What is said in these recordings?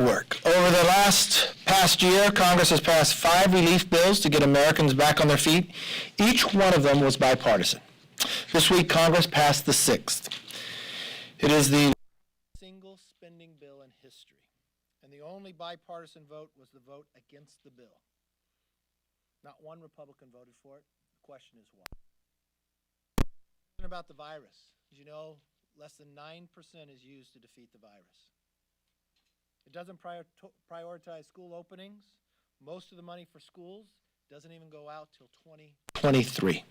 work. Over the past year, Congress has passed 5 relief bills to get Americans back on their feet. Each one of them was bipartisan. This week, Congress passed the 6th. It is the single spending bill in history, and the only bipartisan vote was the vote against the bill. Not one Republican voted for it. The question is why. About the virus. As you know, less than 9% is used to defeat the virus. It doesn't prioritize school openings. Most of the money for schools doesn't even go out till 2023.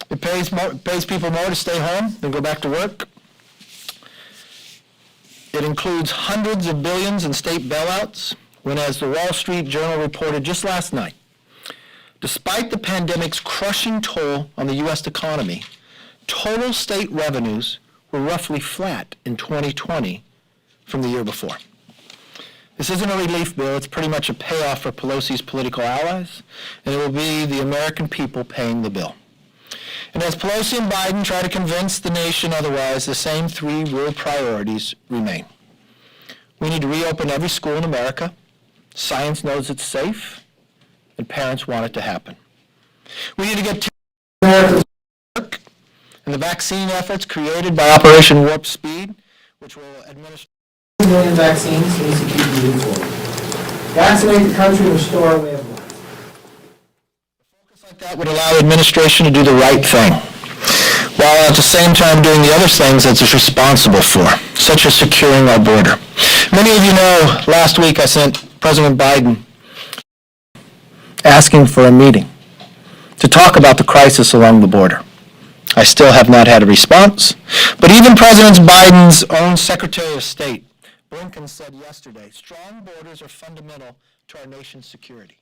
It pays people more to stay home than go back to work. It includes hundreds of billions in state bailouts, when, as the Wall Street Journal reported just last night, despite the pandemic's crushing toll on the U.S. economy, total state revenues were roughly flat in 2020 from the year before. This isn't a relief bill. It's pretty much a payoff for Pelosi's political allies, and it will be the American people paying the bill. And as Pelosi and Biden try to convince the nation otherwise, the same 3 real priorities remain. We need to reopen every school in America. Science knows it's safe, and parents want it to happen. We need to get Americans to work, and the vaccine efforts created by Operation Warp Speed, which will administer 2 million vaccines, needs to keep moving forward. Vaccinate the country and restore our way of life. A focus like that would allow the administration to do the right thing, while at the same time doing the other things that it's responsible for, such as securing our border. Many of you know, last week I sent President Biden asking for a meeting to talk about the crisis along the border. I still have not had a response, but even President Biden's own Secretary of State, Blinken, said yesterday, strong borders are fundamental to our nation's security.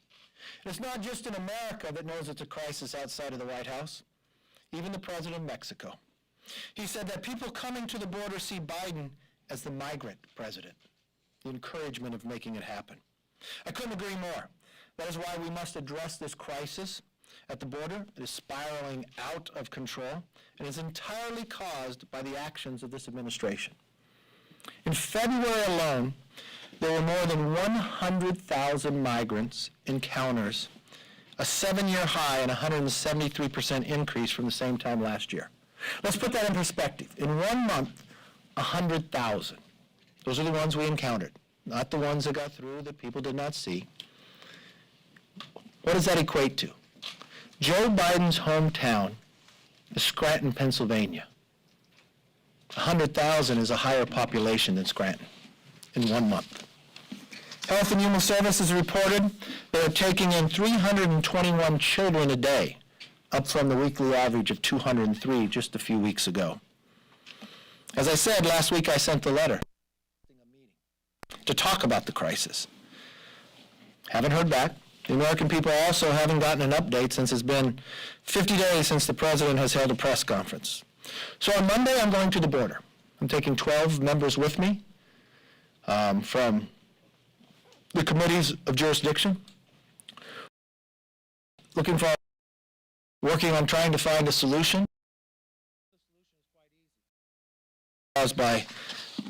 It's not just in America that knows it's a crisis outside of the White House, even the President of Mexico. He said that people coming to the border see Biden as the migrant president, the encouragement of making it happen. I couldn't agree more. That is why we must address this crisis at the border. It is spiraling out of control and is entirely caused by the actions of this administration. In February alone, there were more than 100,000 migrants encounters, a 7-year high and 173% increase from the same time last year. Let's put that in perspective. In 1 month, 100,000. Those are the ones we encountered, not the ones that got through that people did not see. What does that equate to? Joe Biden's hometown is Scranton, Pennsylvania. 100,000 is a higher population than Scranton in 1 month. Health and Human Services reported they are taking in 321 children a day, up from the weekly average of 203 just a few weeks ago. As I said, last week I sent a letter to talk about the crisis. Haven't heard back. The American people also haven't gotten an update since it's been 50 days since the president has held a press conference. So on Monday, I'm going to the border. I'm taking 12 members with me from the committees of jurisdiction, working on trying to find a solution caused by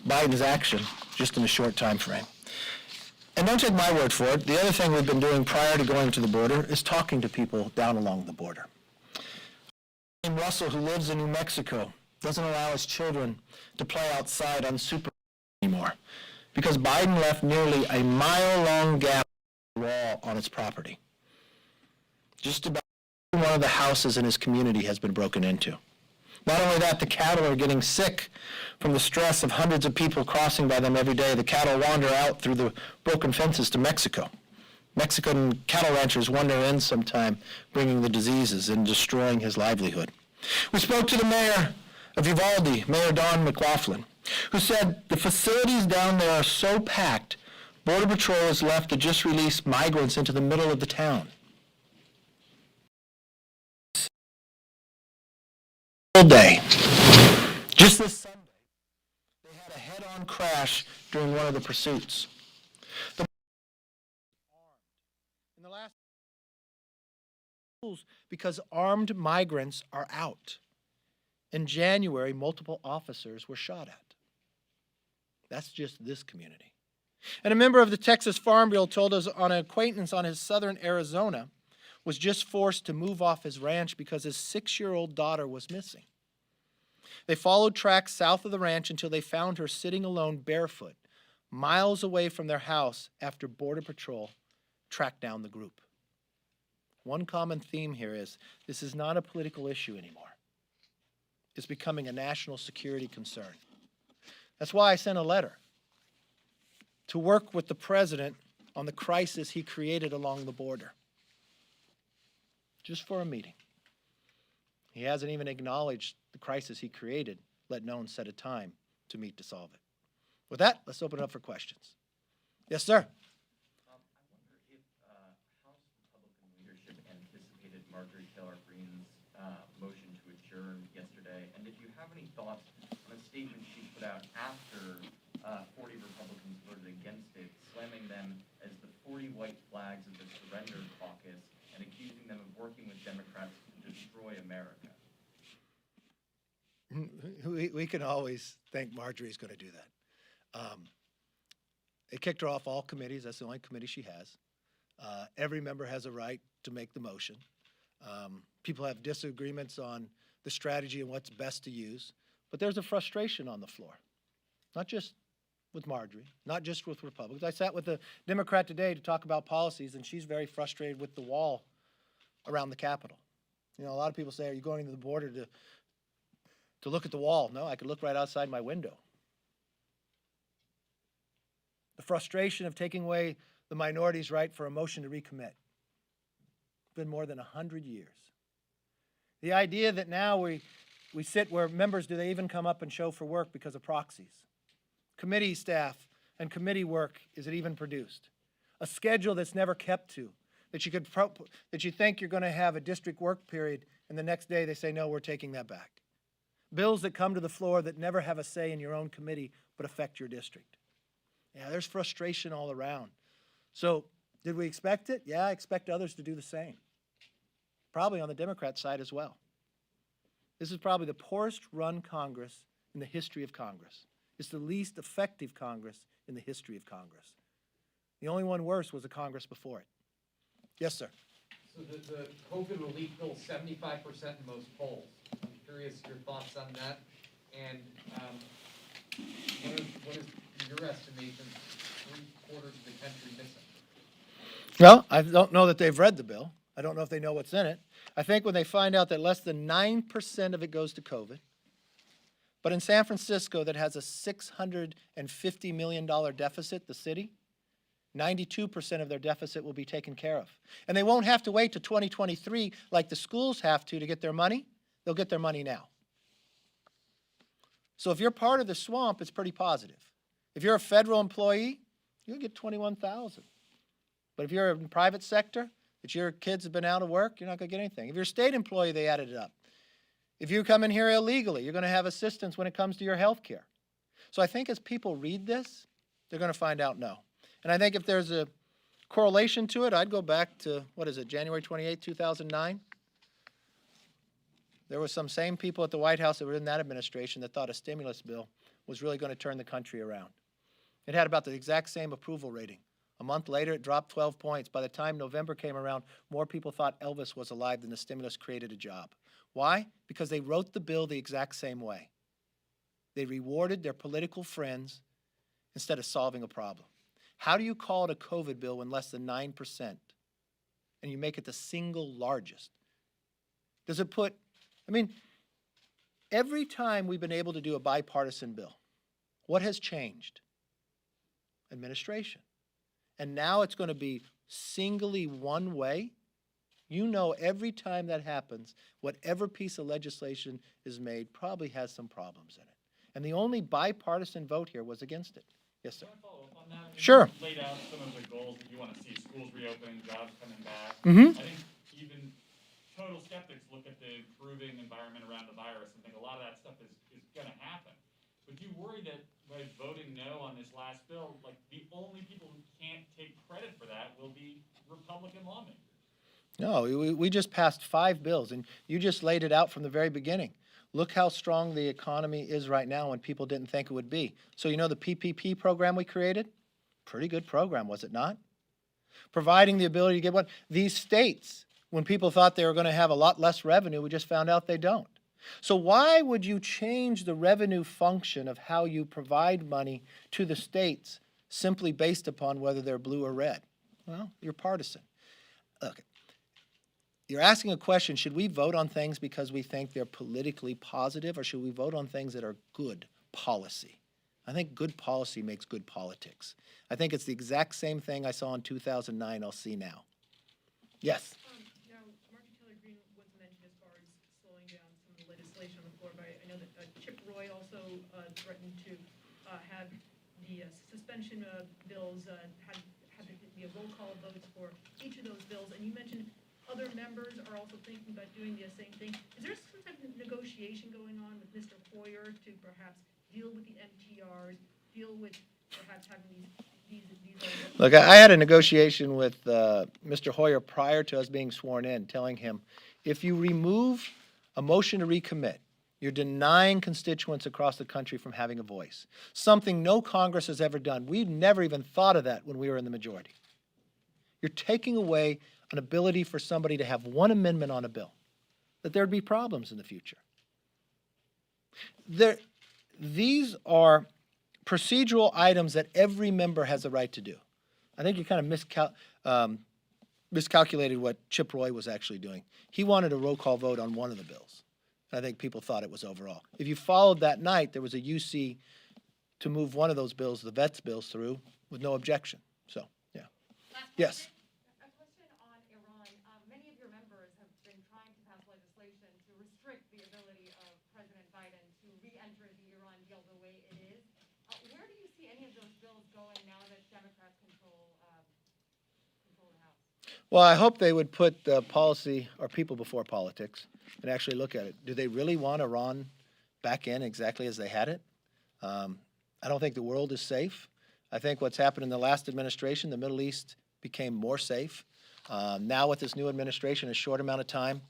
Biden's action just in a short time frame. And don't take my word for it. The other thing we've been doing prior to going to the border is talking to people down along the border. Russell, who lives in New Mexico, doesn't allow his children to play outside unsupervised anymore because Biden left nearly a mile-long gap in the wall on his property. Just about every one of the houses in his community has been broken into. Not only that, the cattle are getting sick from the stress of hundreds of people crossing by them every day. The cattle wander out through the broken fences to Mexico. Mexican cattle ranchers wander in sometime, bringing the diseases and destroying his livelihood. We spoke to the mayor of Uvalde, Mayor Don McLaughlin, who said the facilities down there are so packed, Border Patrol is left to just release migrants into the middle of the town. All day. Just this Sunday, they had a head-on crash during one of the pursuits. In the last because armed migrants are out. In January, multiple officers were shot at. That's just this community. And a member of the Texas Farm Bureau told us on an acquaintance on his southern Arizona was just forced to move off his ranch because his 6-year-old daughter was missing. They followed tracks south of the ranch until they found her sitting alone barefoot, miles away from their house after Border Patrol tracked down the group. One common theme here is this is not a political issue anymore. It's becoming a national security concern. That's why I sent a letter to work with the president on the crisis he created along the border, just for a meeting. He hasn't even acknowledged the crisis he created, let alone set a time to meet to solve it. With that, let's open it up for questions. Yes, sir. I wonder if House Republican leadership anticipated Marjorie Taylor Greene's motion to adjourn yesterday, and if you have any thoughts on a statement she put out after 40 Republicans voted against it, slamming them as the 40 white flags of the Surrender Caucus and accusing them of working with Democrats to destroy America. We can always think Marjorie's going to do that. They kicked her off all committees. That's the only committee she has. Every member has a right to make the motion. People have disagreements on the strategy and what's best to use. But there's a frustration on the floor, not just with Marjorie, not just with Republicans. I sat with a Democrat today to talk about policies, and she's very frustrated with the wall around the Capitol. You know, a lot of people say, are you going to the border to look at the wall? No, I could look right outside my window. The frustration of taking away the minority's right for a motion to recommit. It's been more than 100 years. The idea that now we sit where members, do they even come up and show for work because of proxies? Committee staff and committee work, is it even produced? A schedule that's never kept to, that you think you're going to have a district work period, and the next day they say, no, we're taking that back. Bills that come to the floor that never have a say in your own committee but affect your district. Yeah, there's frustration all around. So, did we expect it? Yeah, I expect others to do the same. Probably on the Democrat side as well. This is probably the poorest run Congress in the history of Congress. It's the least effective Congress in the history of Congress. The only one worse was the Congress before it. Yes, sir. So the COVID relief bill, 75% in most polls. I'm curious your thoughts on that. And what is your estimation, 3/4 of the country missing? Well, I don't know that they've read the bill. I don't know if they know what's in it. I think when they find out that less than 9% of it goes to COVID, but in San Francisco that has a $650 million deficit, the city, 92% of their deficit will be taken care of. And they won't have to wait to 2023 like the schools have to get their money. They'll get their money now. So if you're part of the swamp, it's pretty positive. If you're a federal employee, you'll get $21,000. But if you're in the private sector, that your kids have been out of work, you're not going to get anything. If you're a state employee, they added it up. If you come in here illegally, you're going to have assistance when it comes to your health care. So I think as people read this, they're going to find out no. And I think if there's a correlation to it, I'd go back to, January 28, 2009? There were some same people at the White House that were in that administration that thought a stimulus bill was really going to turn the country around. It had about the exact same approval rating. A month later, it dropped 12 points. By the time November came around, more people thought Elvis was alive than the stimulus created a job. Why? Because they wrote the bill the exact same way. They rewarded their political friends instead of solving a problem. How do you call it a COVID bill when less than 9%? And you make it the single largest? Does it put, every time we've been able to do a bipartisan bill, what has changed? Administration. And now it's going to be singly one way. You know, every time that happens, whatever piece of legislation is made probably has some problems in it. And the only bipartisan vote here was against it. Yes, sir. Can I follow up on that? Sure. You laid out some of the goals that you want to see: schools reopening, jobs coming back. Mm-hmm. I think even total skeptics look at the improving environment around the virus and think a lot of that stuff is going to happen. But do you worry that by voting no on this last bill, like the only people who can't take credit for that will be Republican lawmakers? No, we just passed 5 bills, and you just laid it out from the very beginning. Look how strong the economy is right now when people didn't think it would be. So you know the PPP program we created? pretty good program, was it not? Providing the ability to get one. These states, when people thought they were going to have a lot less revenue, we just found out they don't. So why would you change the revenue function of how you provide money to the states simply based upon whether they're blue or red? Well, you're partisan. Look, you're asking a question, should we vote on things because we think they're politically positive, or should we vote on things that are good policy? I think good policy makes good politics. I think it's the exact same thing I saw in 2009 I'll see now. Yes? Now, Marjorie Taylor Greene was mentioned as far as slowing down some of the legislation on the floor, but I know that Chip Roy also threatened to have the suspension of bills, have there be a roll call votes for each of those bills. And you mentioned other members are also thinking about doing the same thing. Is there some type of negotiation going on with Mr. Hoyer to perhaps deal with the MTRs, deal with perhaps having these Look, I had a negotiation with Mr. Hoyer prior to us being sworn in, telling him, if you remove a motion to recommit, you're denying constituents across the country from having a voice. Something no Congress has ever done. We've never even thought of that when we were in the majority. You're taking away an ability for somebody to have one amendment on a bill, that there'd be problems in the future. These are procedural items that every member has a right to do. I think you kind of miscalculated what Chip Roy was actually doing. He wanted a roll call vote on one of the bills. I think people thought it was overall. If you followed that night, there was a UC to move one of those bills, the vets bills, through with no objection. So, yeah. Yes. A question on Iran. Many of your members have been trying to pass legislation to restrict the ability of President Biden to re-enter the Iran deal the way it is. Where do you see any of those bills going now that Democrats control the House? Well, I hope they would put policy or people before politics and actually look at it. Do they really want Iran back in exactly as they had it? I don't think the world is safe. I think what's happened in the last administration, the Middle East became more safe. Now with this new administration, in a short amount of time,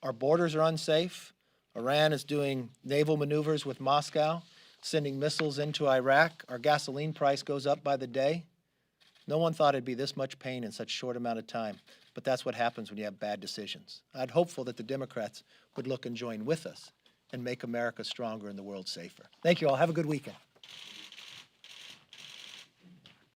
our borders are unsafe. Iran is doing naval maneuvers with Moscow, sending missiles into Iraq. Our gasoline price goes up by the day. No one thought it'd be this much pain in such a short amount of time, but that's what happens when you have bad decisions. I'd hopeful that the Democrats would look and join with us and make America stronger and the world safer. Thank you all. Have a good weekend.